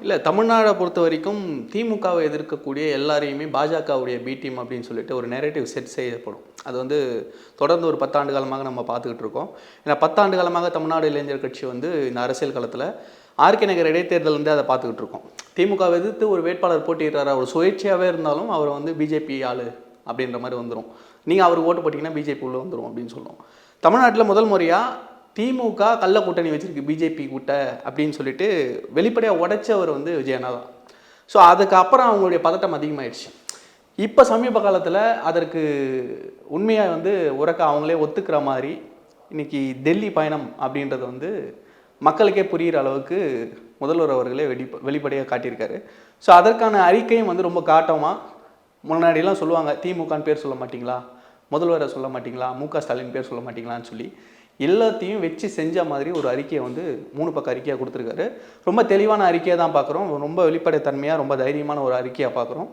இல்லை, தமிழ்நாடை பொறுத்த வரைக்கும் திமுகவை எதிர்க்கக்கூடிய எல்லாரையுமே பாஜகவுடைய பி டீம் அப்படின்னு சொல்லிட்டு ஒரு நெரேட்டிவ் செட் செய்யப்படும். அது வந்து தொடர்ந்து ஒரு 10 ஆண்டு காலமாக நம்ம பார்த்துக்கிட்டு இருக்கோம். ஏன்னா 10 ஆண்டு காலமாக தமிழ்நாடு இளைஞர் கட்சி வந்து இந்த அரசியல் களத்தில் ஆர்கே நகர் இடைத்தேர்தல் வந்து அதை பார்த்துக்கிட்டு இருக்கோம். திமுகவை எதிர்த்து ஒரு வேட்பாளர் போட்டியிடுறாரு, அவர் சுயேட்சையாகவே இருந்தாலும் அவரை வந்து பிஜேபி ஆளு அப்படின்ற மாதிரி வந்துடும். நீங்கள் அவருக்கு ஓட்டு போட்டிங்கன்னா பிஜேபி உள்ள வந்துடும் அப்படின்னு சொல்லுவோம். தமிழ்நாட்டில் முதல் முறையாக திமுக கள்ள கூட்டணி வச்சிருக்கு பிஜேபி கூட்ட அப்படின்னு சொல்லிட்டு வெளிப்படையாக உடைச்சவர் வந்து விஜயண்ணா தான். ஸோ அதுக்கப்புறம் அவங்களுடைய பதட்டம் அதிகமாகிடுச்சு. இப்போ சமீப காலத்தில் அதற்கு உண்மையாக வந்து உறக்க அவங்களே ஒத்துக்கிற மாதிரி இன்னைக்கு டெல்லி பயணம் அப்படின்றது வந்து மக்களுக்கே புரிகிற அளவுக்கு முதல்வர் அவர்களே வெளிப்படையாக காட்டியிருக்காரு. ஸோ அதற்கான அறிக்கையும் வந்து ரொம்ப காட்டமாக, முன்னாடியெல்லாம் சொல்லுவாங்க திமுகன்னு பேர் சொல்ல மாட்டிங்களா, முதல்வரை சொல்ல மாட்டிங்களா, முக ஸ்டாலின் பேர் சொல்ல மாட்டிங்களான்னு சொல்லி எல்லாத்தையும் வச்சு செஞ்ச மாதிரி ஒரு அறிக்கையை வந்து 3 பக்க அறிக்கையாக கொடுத்துருக்காரு. ரொம்ப தெளிவான அறிக்கையை தான் பார்க்குறோம். ரொம்ப வெளிப்படைத்தன்மையாக ரொம்ப தைரியமான ஒரு அறிக்கையாக பார்க்குறோம்.